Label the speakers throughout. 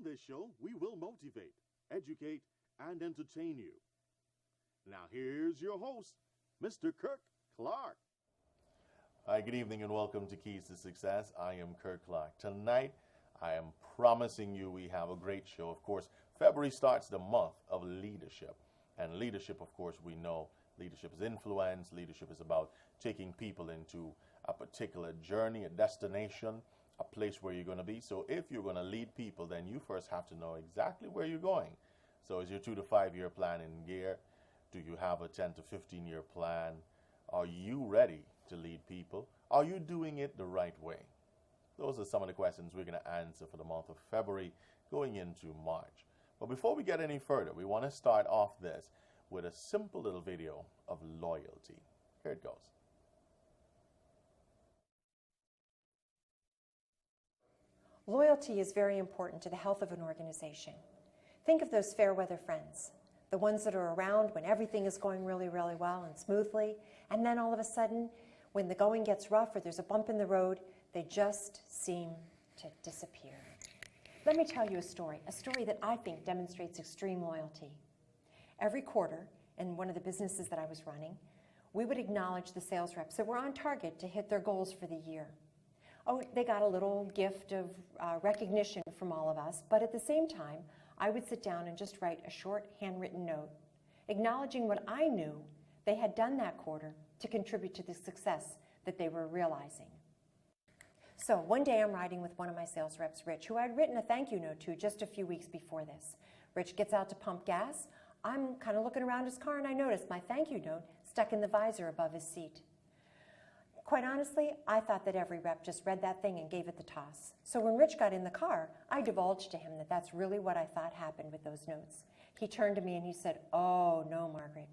Speaker 1: this show, we will motivate, educate, and entertain you. Now, here's your host, Mr. Kirk Clarke.
Speaker 2: Hi, good evening and welcome to Keys to Success. I am Kirk Clarke. Tonight, I am promising you we have a great show. Of course, February starts the month of leadership. And leadership, of course, we know leadership is influence. Leadership is about taking people into a particular journey, a destination, a place where you're going to be. So if you're going to lead people, then you first have to know exactly where you're going. So is your 2 to 5 year plan in gear? Do you have a 10 to 15 year plan? Are you ready to lead people? Are you doing it the right way? Those are some of the questions we're going to answer for the month of February going into March. But before we get any further, we want to start off this with a simple little video of loyalty. Here it goes.
Speaker 3: Loyalty is very important to the health of an organization. Think of those fair weather friends, the ones that are around when everything is going really, really well and smoothly, and then all of a sudden, when the going gets rough or there's a bump in the road, they just seem to disappear. Let me tell you a story that I think demonstrates extreme loyalty. Every quarter, in one of the businesses that I was running, we would acknowledge the sales reps that were on target to hit their goals for the year. Oh, they got a little gift of recognition from all of us, but at the same time, I would sit down and just write a short handwritten note, acknowledging what I knew they had done that quarter to contribute to the success that they were realizing. So one day I'm riding with one of my sales reps, Rich, who I'd written a thank you note to just a few weeks before this. Rich gets out to pump gas. I'm kind of looking around his car and I notice my thank you note stuck in the visor above his seat. Quite honestly, I thought that every rep just read that thing and gave it the toss. So when Rich got in the car, I divulged to him that that's really what I thought happened with those notes. He turned to me and he said, "Oh, no, Margaret.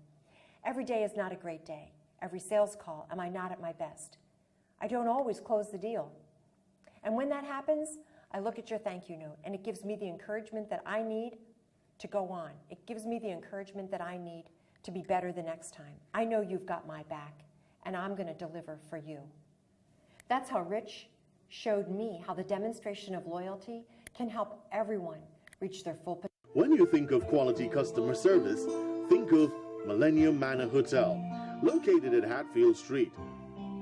Speaker 3: Every day is not a great day. Every sales call, am I not at my best? I don't always close the deal. And when that happens, I look at your thank you note and it gives me the encouragement that I need to go on. It gives me the encouragement that I need to be better the next time. I know you've got my back, and I'm going to deliver for you." That's how Rich showed me how the demonstration of loyalty can help everyone reach their full potential.
Speaker 1: When you think of quality customer service, think of Millennium Manor Hotel, located at Hatfield Street.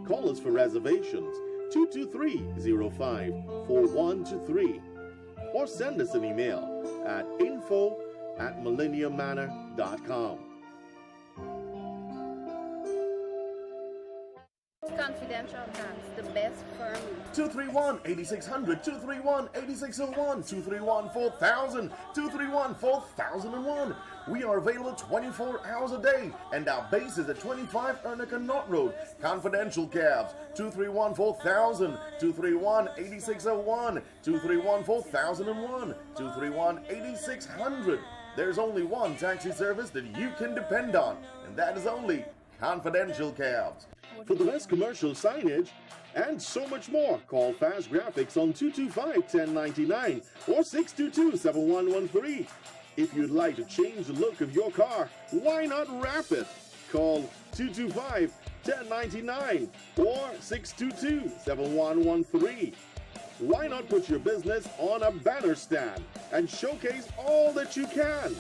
Speaker 1: Call us for reservations, 223-05-4123, or send us an email at info@millenniummanor.com.
Speaker 4: Confidential Hands, the best firm.
Speaker 1: 231-8600, 231-8601, 231-4000, 231-4001. We are available 24 hours a day, and our base is at 25 Ernica Knott Road. Confidential cabs, 231-4000, 231-8601, 231-4001, 231-8600. There's only one taxi service that you can depend on, and that is only Confidential Cabs. For the best commercial signage and so much more, call Fast Graphics on 225-1099 or 622-7113. If you'd like to change the look of your car, why not wrap it? Call 225-1099 or 622-7113. Why not put your business on a banner stand and showcase all that you can?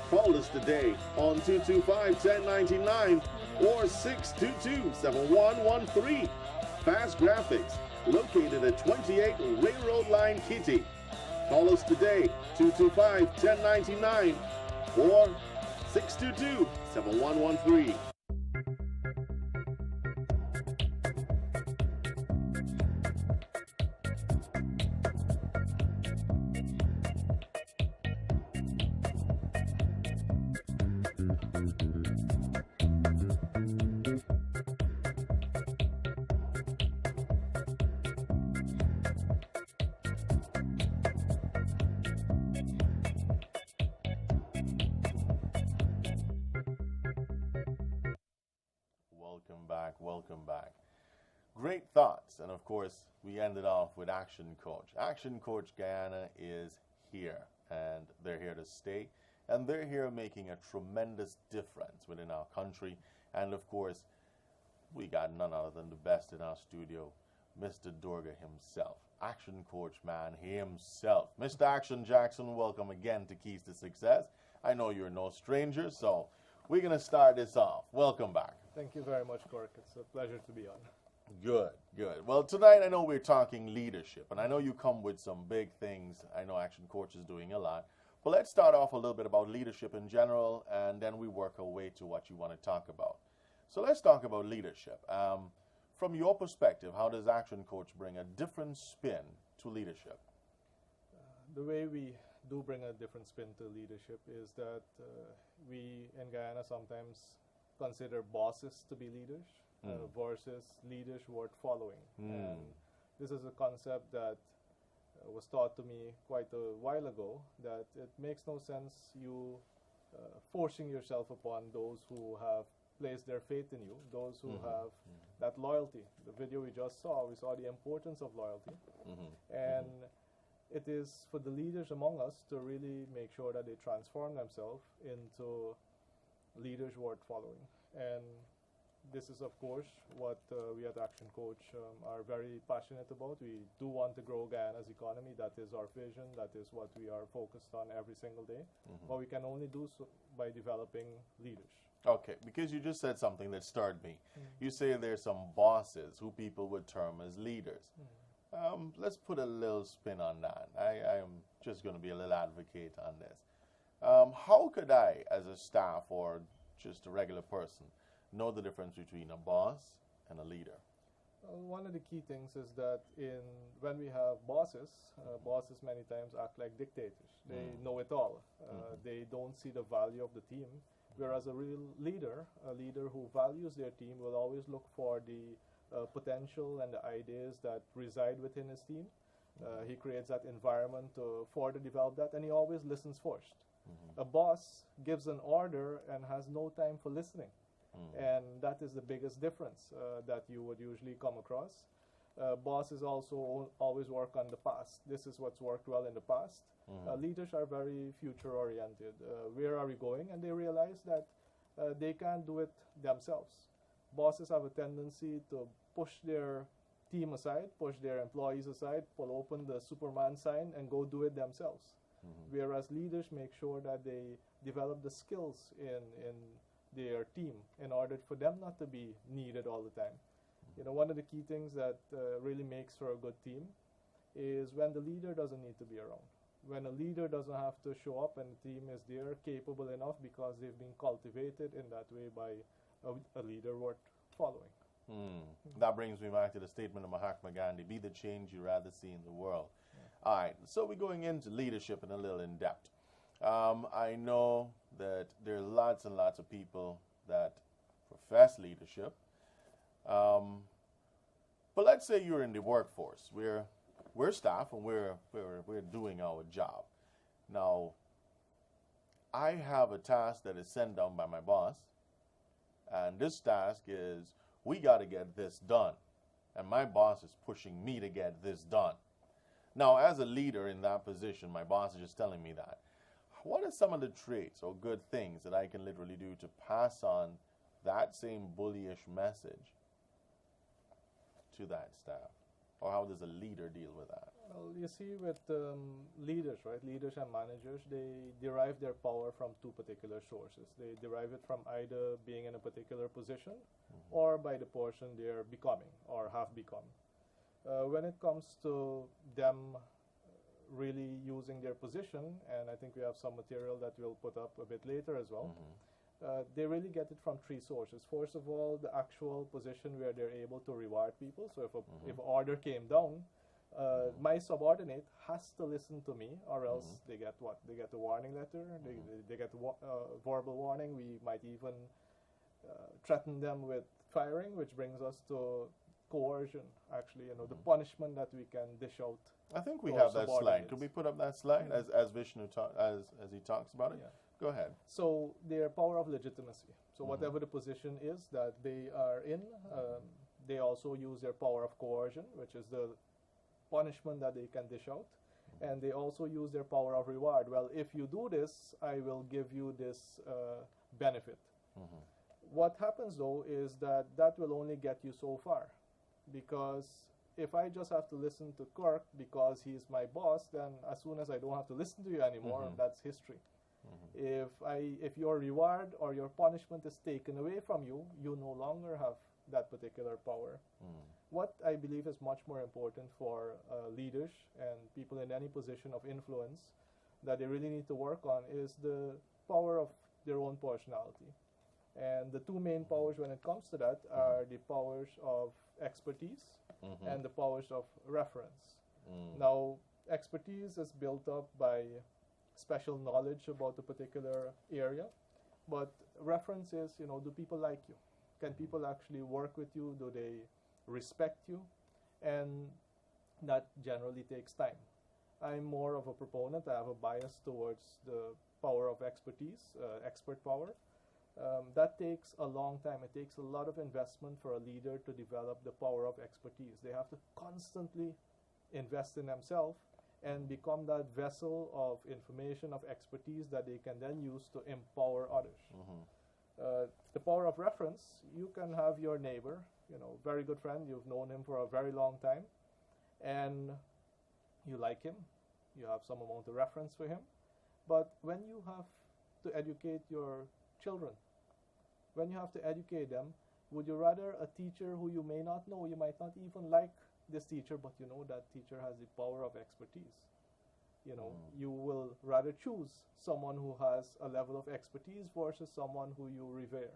Speaker 1: Call us today on 225-1099 or 622-7113. Fast Graphics, located at 28 Railroad Line, Kitty. Call us today, 225-1099 or 622-7113.
Speaker 2: Welcome back. Great thoughts, and of course we ended off with Action Coach. Action Coach Guyana is here, and they're here to stay, and they're here making a tremendous difference within our country. And of course, we got none other than the best in our studio. Mr. Durga himself, action coach man himself. Mr. Action Jackson, welcome again to Keys to Success. I know you're no stranger, so we're going to start this off. Welcome back.
Speaker 5: Thank you very much, Kirk. It's a pleasure to be on.
Speaker 2: Good, good. Well, tonight I know we're talking leadership, and I know you come with some big things. I know Action Coach is doing a lot. But let's start off a little bit about leadership in general, and then we work our way to what you want to talk about. So let's talk about leadership. From your perspective, how does Action Coach bring a different spin to leadership?
Speaker 5: The way we do bring a different spin to leadership is that we in Guyana sometimes consider bosses to be leaders versus leaders worth following. And this is a concept that was taught to me quite a while ago, that it makes no sense you forcing yourself upon those who have placed their faith in you, those who have that loyalty. The video we just saw, we saw the importance of loyalty. And it is for the leaders among us to really make sure that they transform themselves into leaders worth following. And this is, of course, what we at Action Coach are very passionate about. We do want to grow Guyana's economy. That is our vision. That is what we are focused on every single day. But we can only do so by developing leaders.
Speaker 2: Okay, because you just said something that stirred me. You say there's some bosses who people would term as leaders. Let's put a little spin on that. I am just going to be a little advocate on this. How could I, as a staff or just a regular person, know the difference between a boss and a leader?
Speaker 5: One of the key things is that when we have bosses, bosses many times act like dictators. They know it all. They don't see the value of the team. Whereas a real leader, a leader who values their team, will always look for the potential and the ideas that reside within his team. He creates that environment to further develop that, and he always listens first. A boss gives an order and has no time for listening. And that is the biggest difference that you would usually come across. Bosses also always work on the past. This is what's worked well in the past. Leaders are very future-oriented. Where are we going? And they realize that they can't do it themselves. Bosses have a tendency to push their team aside, push their employees aside, pull open the Superman sign, and go do it themselves. Whereas leaders make sure that they develop the skills in their team in order for them not to be needed all the time. You know, one of the key things that really makes for a good team is when the leader doesn't need to be around. When a leader doesn't have to show up and the team is there, capable enough because they've been cultivated in that way by a leader worth following.
Speaker 2: That brings me back to the statement of Mahatma Gandhi, be the change you rather see in the world. All right, so we're going into leadership in a little in depth. I know that there are lots and lots of people that profess leadership. But let's say you're in the workforce. We're staff and we're doing our job. Now, I have a task that is sent down by my boss, and this task is we got to get this done, and my boss is pushing me to get this done. Now, as a leader in that position, my boss is just telling me that. What are some of the traits or good things that I can literally do to pass on that same bullyish message to that staff? Or how does a leader deal with that?
Speaker 5: Well, you see, with leaders, right? Leaders and managers, they derive their power from two particular sources. They derive it from either being in a particular position or by the person they're becoming or have become. When it comes to them really using their position, and I think we have some material that we'll put up a bit later as well, they really get it from three sources. First of all, the actual position where they're able to reward people. So if an order came down, my subordinate has to listen to me, or else they get what? They get a warning letter, they get a verbal warning. We might even threaten them with firing, which brings us to coercion, actually, the punishment that we can dish out.
Speaker 2: I think we have that slide. Could we put up that slide as Vishnu as he talks about it?
Speaker 5: Yeah.
Speaker 2: Go ahead.
Speaker 5: So their power of legitimacy. So whatever the position is that they are in, they also use their power of coercion, which is the punishment that they can dish out. And they also use their power of reward. Well, if you do this, I will give you this benefit. What happens, though, is that will only get you so far, because if I just have to listen to Kirk because he's my boss, then as soon as I don't have to listen to you anymore, that's history. If your reward or your punishment is taken away from you, you no longer have that particular power. What I believe is much more important for leaders and people in any position of influence that they really need to work on is the power of their own personality. And the two main powers when it comes to that are the powers of expertise and the powers of reference. Now, expertise is built up by special knowledge about a particular area, but reference is, do people like you? Can people actually work with you? Do they respect you? And that generally takes time. I'm more of a proponent. I have a bias towards the power of expertise, expert power. That takes a long time. It takes a lot of investment for a leader to develop the power of expertise. They have to constantly invest in themselves and become that vessel of information, of expertise that they can then use to empower others. The power of reference, you can have your neighbor, very good friend, you've known him for a very long time, and you like him, you have some amount of reference for him, but when you have to educate your children, when you have to educate them, would you rather a teacher who you may not know, you might not even like this teacher, but you know that teacher has the power of expertise? You will rather choose someone who has a level of expertise versus someone who you revere.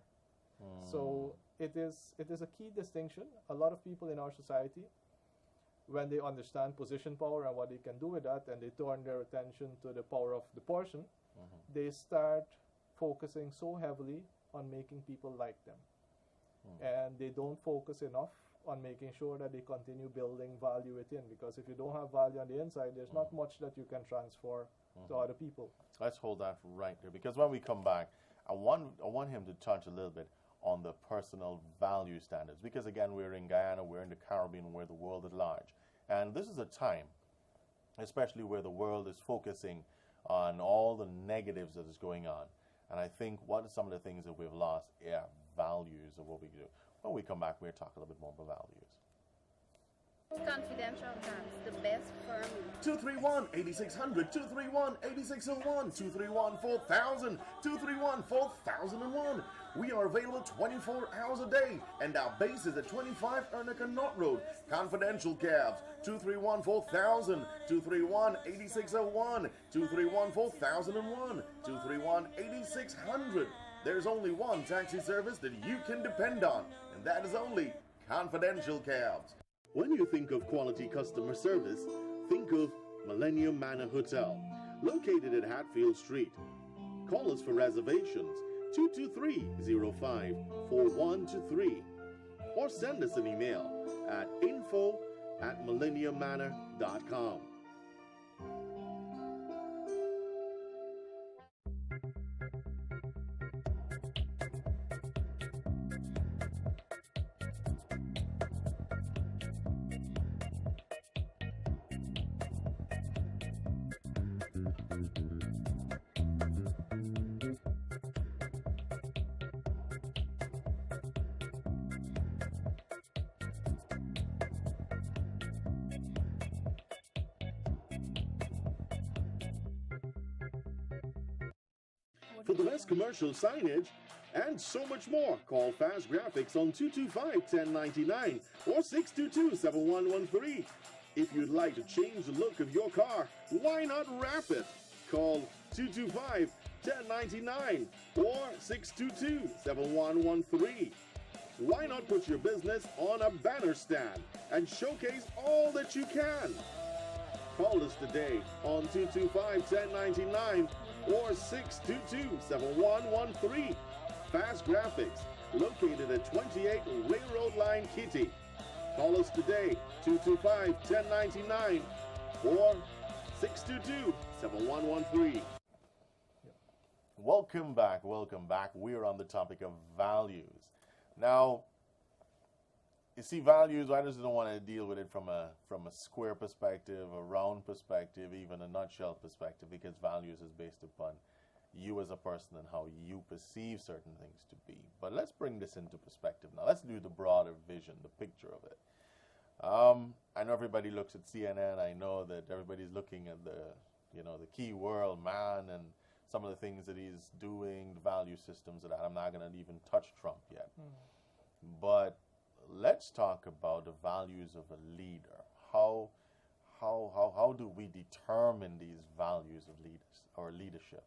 Speaker 5: So it is a key distinction. A lot of people in our society, when they understand position power and what they can do with that, and they turn their attention to the power of the person, they start focusing so heavily on making people like them. And they don't focus enough on making sure that they continue building value within, because if you don't have value on the inside, there's not much that you can transfer to other people.
Speaker 2: Let's hold that right there, because when we come back, I want him to touch a little bit on the personal value standards, because again, we're in Guyana, we're in the Caribbean, we're the world at large, and this is a time, especially where the world is focusing on all the negatives that is going on. And I think what are some of the things that we've lost? Values of what we do. When we come back, we'll talk a little bit more about values.
Speaker 4: Confidential Hands, the best firm.
Speaker 1: 231-8600, 231-8601, 231-4000, 231-4001. We are available 24 hours a day, and our base is at 25 Ernica Knott Road. Confidential cabs, 231-4000, 231-8601, 231-4001, 231-8600. There's only one taxi service that you can depend on, and that is only Confidential Cabs. When you think of quality customer service, think of Millennium Manor Hotel, located at Hatfield Street. Call us for reservations, 223-05-4123, or send us an email at info@millenniummanor.com. For the best commercial signage and so much more, call Fast Graphics on 225-1099 or 622-7113. If you'd like to change the look of your car, why not wrap it? Call 225-1099 or 622-7113. Why not put your business on a banner stand and showcase all that you can? Call us today on 225-1099 or 622-7113. Fast Graphics, located at 28 Railroad Line, Kitty. Call us today, 225-1099 or 622-7113.
Speaker 2: Welcome back, welcome back. We're on the topic of values. Now, you see, values, I just don't want to deal with it from a square perspective, a round perspective, even a nutshell perspective, because values is based upon you as a person and how you perceive certain things to be. But let's bring this into perspective now. Let's do the broader vision, the picture of it. I know everybody looks at CNN. I know that everybody's looking at the key world man and some of the things that he's doing, the value systems of that. I'm not going to even touch Trump yet. But let's talk about the values of a leader. How do we determine these values of leaders or leadership?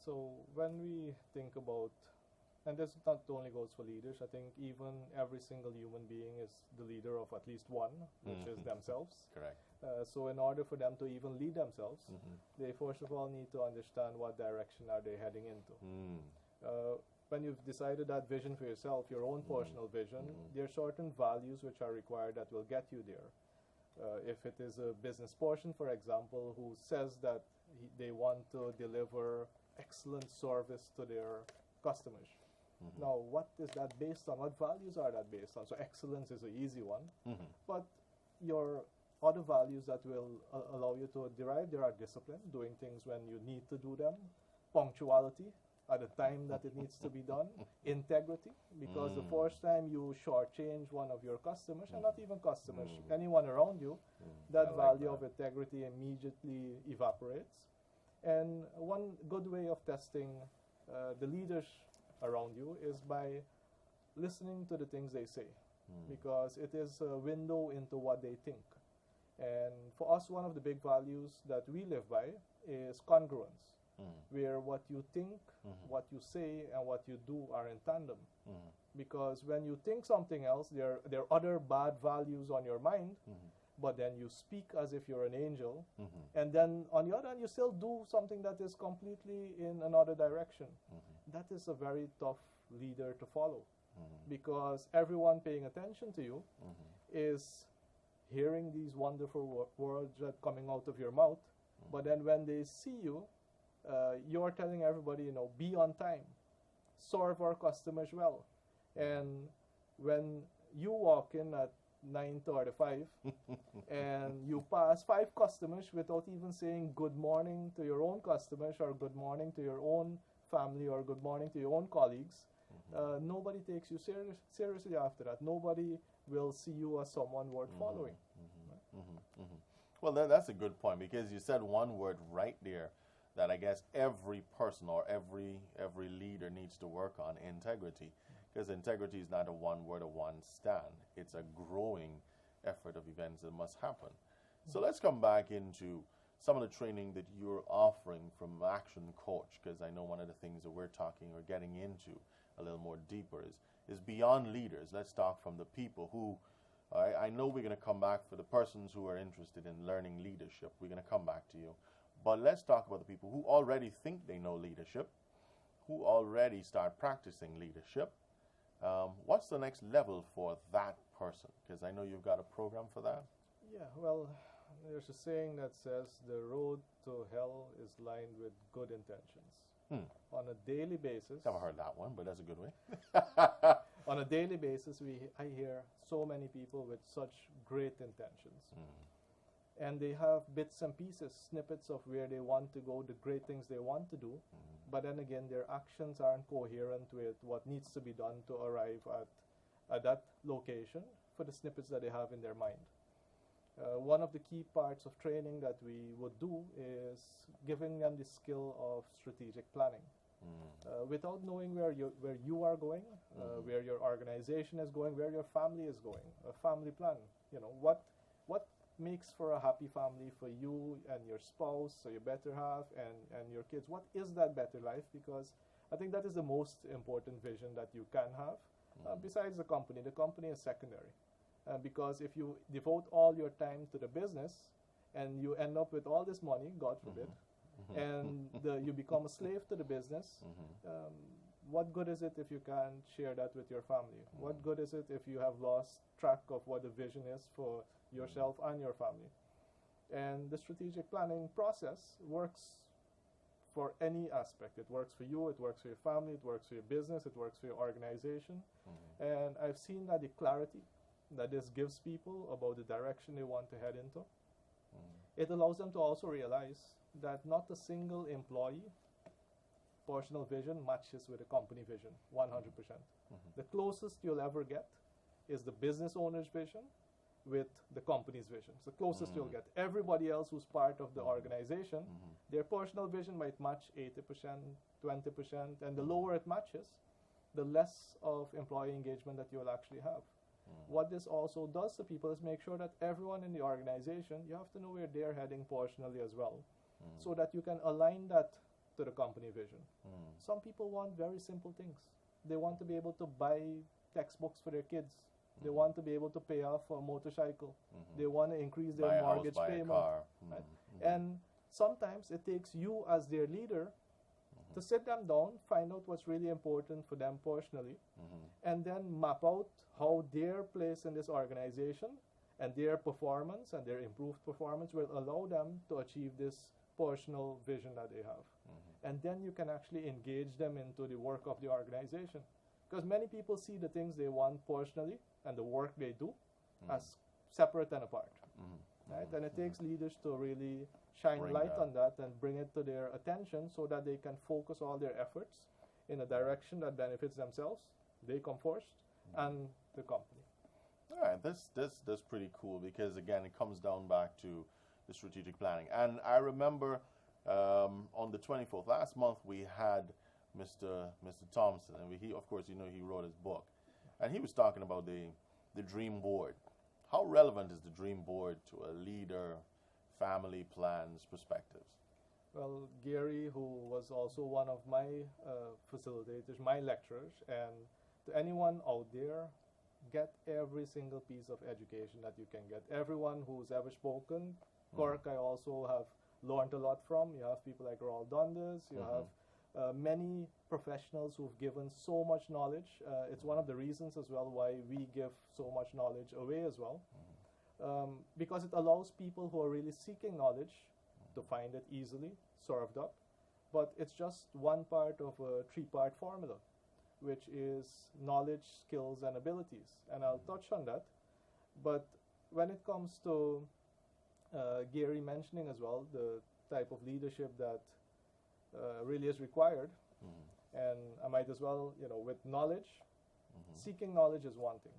Speaker 5: So when we think about, and this not only goes for leaders, I think even every single human being is the leader of at least one, which is themselves.
Speaker 2: Correct.
Speaker 5: So in order for them to even lead themselves, they first of all need to understand what direction are they heading into. When you've decided that vision for yourself, your own personal vision, there are certain values which are required that will get you there. If it is a business person, for example, who says that they want to deliver excellent service to their customers. Now, what is that based on? What values are that based on? So excellence is an easy one, but your other values that will allow you to derive, there are discipline, doing things when you need to do them, punctuality at the time that it needs to be done, integrity, because the first time you shortchange one of your customers, and not even customers, anyone around you, that value of integrity immediately evaporates. And one good way of testing the leaders around you is by listening to the things they say, because it is a window into what they think. And for us, one of the big values that we live by is congruence, where what you think, what you say, and what you do are in tandem. Because when you think something else, there are other bad values on your mind, but then you speak as if you're an angel, and then on the other hand, you still do something that is completely in another direction. That is a very tough leader to follow, because everyone paying attention to you is hearing these wonderful words that coming out of your mouth, but then when they see you, you're telling everybody, be on time, serve our customers well. And when you walk in at 9:35 and you pass 5 customers without even saying good morning to your own customers or good morning to your own family or good morning to your own colleagues, nobody takes you seriously after that. Nobody will see you as someone worth following.
Speaker 2: Well, that's a good point, because you said one word right there that I guess every person or every leader needs to work on: integrity. Because integrity is not a one word or one stand. It's a growing effort of events that must happen. So let's come back into some of the training that you're offering from Action Coach, because I know one of the things that we're talking or getting into a little more deeper is beyond leaders. Let's talk from the people who, I know we're going to come back for the persons who are interested in learning leadership. We're going to come back to you. But let's talk about the people who already think they know leadership, who already start practicing leadership. What's the next level for that person? Because I know you've got a program for that.
Speaker 5: Yeah, well, there's a saying that says the road to hell is lined with good intentions. On a daily basis.
Speaker 2: Never heard that one, but that's a good way.
Speaker 5: On a daily basis, I hear so many people with such great intentions. And they have bits and pieces, snippets of where they want to go, the great things they want to do. But then again, their actions aren't coherent with what needs to be done to arrive at that location for the snippets that they have in their mind. One of the key parts of training that we would do is giving them the skill of strategic planning. Without knowing where you are going, where your organization is going, where your family is going, a family plan. What makes for a happy family for you and your spouse, or your better half, and your kids? What is that better life? Because I think that is the most important vision that you can have. Besides the company is secondary. Because if you devote all your time to the business and you end up with all this money, God forbid, and you become a slave to the business, what good is it if you can't share that with your family? What good is it if you have lost track of what the vision is for yourself and your family? And the strategic planning process works for any aspect. It works for you, it works for your family, it works for your business, it works for your organization. And I've seen that the clarity that this gives people about the direction they want to head into, it allows them to also realize that not a single employee personal vision matches with the company vision 100%. The closest you'll ever get is the business owner's vision with the company's vision. It's the closest you'll get. Everybody else who's part of the organization, their personal vision might match 80%, 20%, and the lower it matches, the less of employee engagement that you'll actually have. What this also does to people is make sure that everyone in the organization, you have to know where they're heading personally as well, so that you can align that to the company vision. Some people want very simple things. They want to be able to buy textbooks for their kids. They want to be able to pay off a motorcycle. They want to increase their
Speaker 2: Buy a house,
Speaker 5: mortgage
Speaker 2: buy a
Speaker 5: payment.
Speaker 2: car.
Speaker 5: Right? And sometimes it takes you as their leader to sit them down, find out what's really important for them personally, and then map out how their place in this organization and their performance and their improved performance will allow them to achieve this personal vision that they have. And then you can actually engage them into the work of the organization. Because many people see the things they want personally and the work they do as separate and apart. Right? And it takes leaders to really shine
Speaker 2: Bring
Speaker 5: light
Speaker 2: that.
Speaker 5: on that and bring it to their attention so that they can focus all their efforts in a direction that benefits themselves, they come first, and the company.
Speaker 2: All right, that's pretty cool because again, it comes down back to the strategic planning. And I remember on the 24th last month we had Mr. Thompson, and he, of course, he wrote his book, and he was talking about the dream board. How relevant is the dream board to a leader, family plans, perspectives?
Speaker 5: Well, Gary, who was also one of my facilitators, my lecturers, and to anyone out there, get every single piece of education that you can get. Everyone who's ever spoken, Kirk, I also have learned a lot from. You have people like Raul Dundas, you have many professionals who've given so much knowledge. It's one of the reasons as well why we give so much knowledge away as well. Because it allows people who are really seeking knowledge to find it easily, served up. But it's just one part of a three-part formula, which is knowledge, skills, and abilities. And I'll touch on that. But when it comes to Gary mentioning as well the type of leadership that really is required, and I might as well, with knowledge, seeking knowledge is one thing.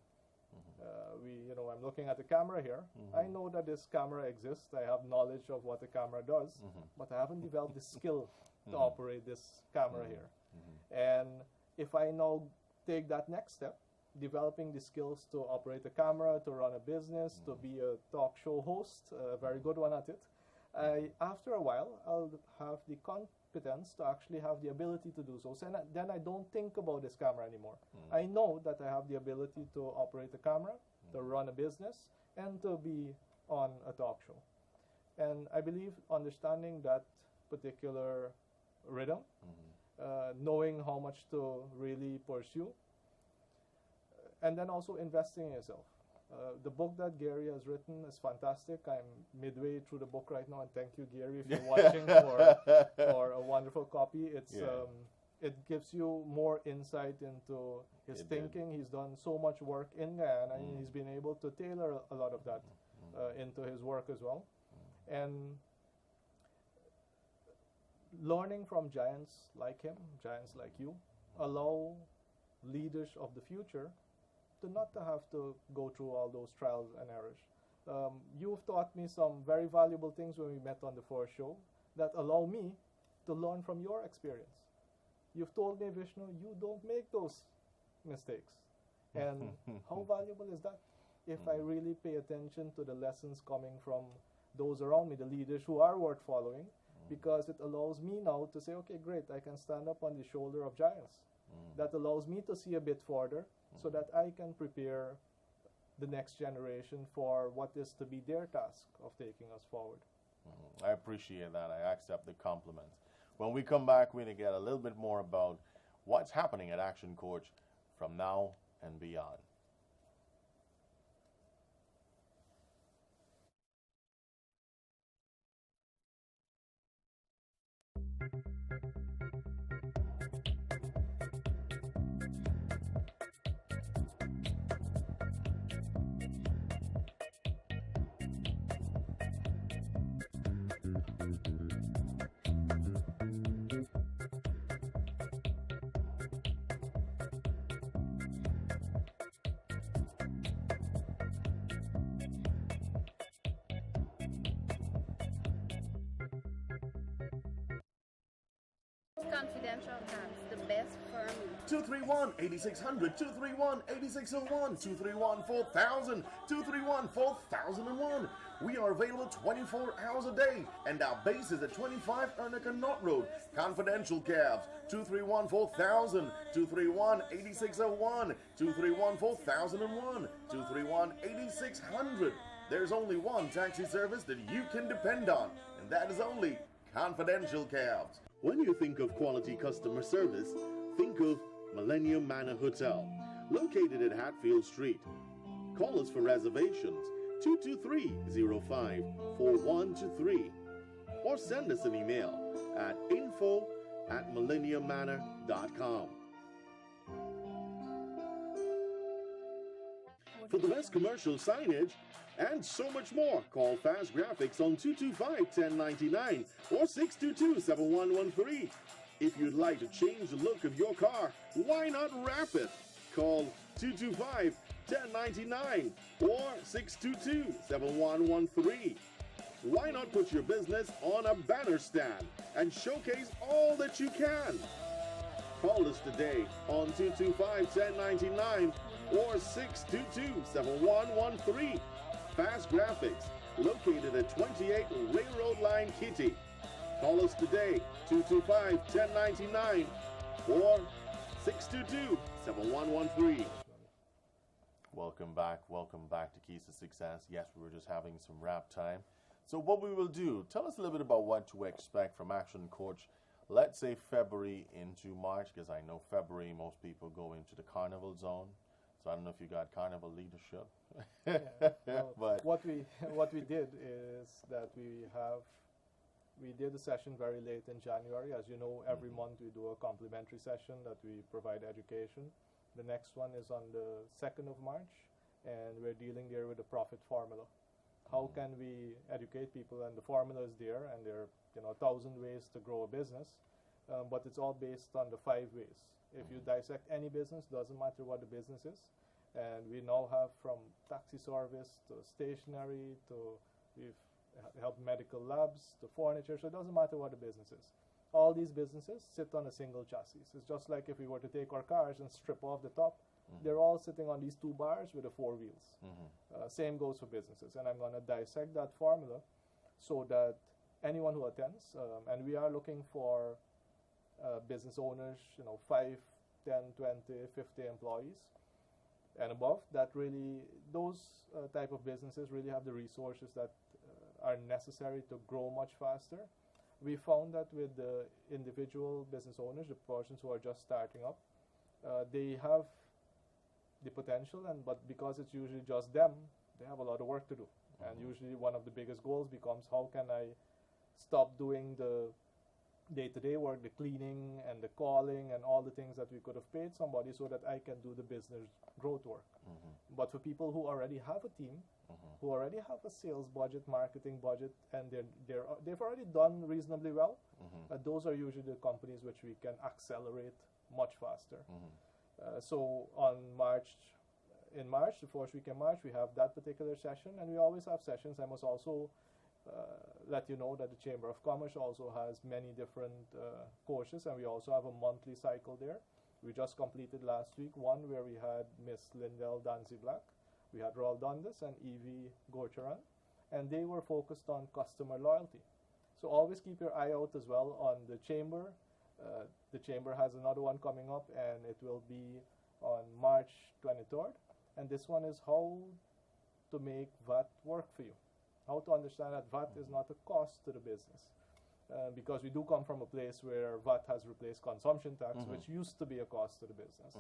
Speaker 5: I'm looking at the camera here. I know that this camera exists. I have knowledge of what the camera does, but I haven't developed the skill to operate this camera here. And if I now take that next step, developing the skills to operate a camera, to run a business, to be a talk show host, a very good one at it, after a while, I'll have the competence to actually have the ability to do so. So then I don't think about this camera anymore. I know that I have the ability to operate a camera, to run a business, and to be on a talk show. And I believe understanding that particular rhythm, knowing how much to really pursue, and then also investing in yourself. The book that Gary has written is fantastic. I'm midway through the book right now, and thank you, Gary, if you're watching, for a wonderful copy. It gives you more insight into his thinking. He's done so much work in Guyana, and he's been able to tailor a lot of that into his work as well. And learning from giants like him, giants like you, allow leaders of the future to not to have to go through all those trials and errors. You've taught me some very valuable things when we met on the first show that allow me to learn from your experience. You've told me, Vishnu, you don't make those mistakes. And how valuable is that? If I really pay attention to the lessons coming from those around me, the leaders who are worth following, because it allows me now to say, okay, great, I can stand up on the shoulder of giants. That allows me to see a bit further so that I can prepare the next generation for what is to be their task of taking us forward.
Speaker 2: I appreciate that. I accept the compliment. When we come back, we're going to get a little bit more about what's happening at Action Coach from now and beyond.
Speaker 4: Confidential Cabs, the best firm.
Speaker 1: 231-8600, 231-8601, 231-4000, 231-4001. We are available 24 hours a day, and our base is at 25 Ernica Knott Road. Confidential Cabs, 231-4000, 231-8601, 231-4001, 231-8600. There's only one taxi service that you can depend on, and that is only Confidential Cabs. When you think of quality customer service, think of Millennium Manor Hotel, located at Hatfield Street. Call us for reservations, 223-05-4123, or send us an email at info@millenniummanor.com. For the best commercial signage and so much more, call Fast Graphics on 225-1099 or 622-7113. If you'd like to change the look of your car, why not wrap it? Call 225-1099 or 622-7113. Why not put your business on a banner stand and showcase all that you can? Call us today on 225-1099 or 622-7113. Fast Graphics, located at 28 Railroad Line, Kitty. Call us today, 225-1099 or 622-7113.
Speaker 2: Welcome back to Keys to Success. Yes, we were just having some rap time. So what we will do, tell us a little bit about what to expect from Action Coach, let's say February into March, because I know February most people go into the carnival zone. So I don't know if you got carnival leadership.
Speaker 5: But what we did is that we did a session very late in January. As you know, every month we do a complimentary session that we provide education. The next one is on the 2nd of March, and we're dealing there with the profit formula. How can we educate people? And the formula is there, and there are 1,000 ways to grow a business, but it's all based on the 5 ways. If you dissect any business, doesn't matter what the business is, and we now have from taxi service to stationery to we've helped medical labs to furniture, so it doesn't matter what the business is. All these businesses sit on a single chassis. It's just like if we were to take our cars and strip off the top, they're all sitting on these 2 bars with the 4 wheels. Same goes for businesses, and I'm going to dissect that formula so that anyone who attends, and we are looking for business owners, 5, 10, 20, 50 employees and above, that really, those type of businesses really have the resources that are necessary to grow much faster. We found that with the individual business owners, the persons who are just starting up, they have the potential, but because it's usually just them, they have a lot of work to do. And usually one of the biggest goals becomes, how can I stop doing the day-to-day work, the cleaning and the calling and all the things that we could have paid somebody, so that I can do the business growth work. But for people who already have a team, who already have a sales budget, marketing budget, and they've already done reasonably well, those are usually the companies which we can accelerate much faster. So in March, the first week in March, we have that particular session, and we always have sessions. I must also let you know that the Chamber of Commerce also has many different courses, and we also have a monthly cycle there. We just completed last week one where we had Miss Lindell Danzy Black, we had Raul Dundas and Evie Gorcharan, and they were focused on customer loyalty. So always keep your eye out as well on the Chamber. The Chamber has another one coming up, and it will be on March 23rd. And this one is how to make VAT work for you. How to understand that VAT is not a cost to the business. Because we do come from a place where VAT has replaced consumption tax, which used to be a cost to the business.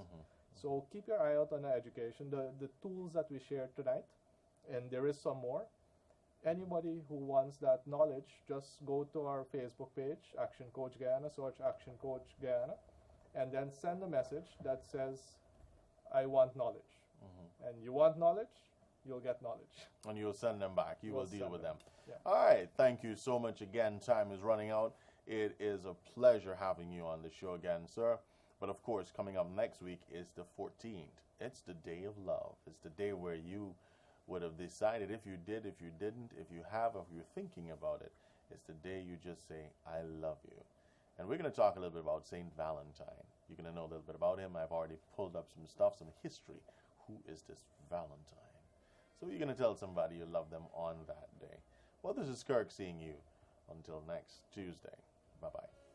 Speaker 5: So keep your eye out on the education. The tools that we shared tonight, and there is some more. Anybody who wants that knowledge, just go to our Facebook page, Action Coach Guyana, search Action Coach Guyana, and then send a message that says, I want knowledge. And you want knowledge, you'll get knowledge. And
Speaker 2: you'll send them back. You will deal with them.
Speaker 5: Yeah.
Speaker 2: All right. Thank you so much again. Time is running out. It is a pleasure having you on the show again, sir. But of course, coming up next week is the 14th. It's the day of love. It's the day where you would have decided, if you did, if you didn't, if you have, if you're thinking about it, it's the day you just say, I love you. And we're going to talk a little bit about Saint Valentine. You're going to know a little bit about him. I've already pulled up some stuff, some history. Who is this Valentine? So you're going to tell somebody you love them on that day. Well, this is Kirk seeing you until next Tuesday. Bye-bye.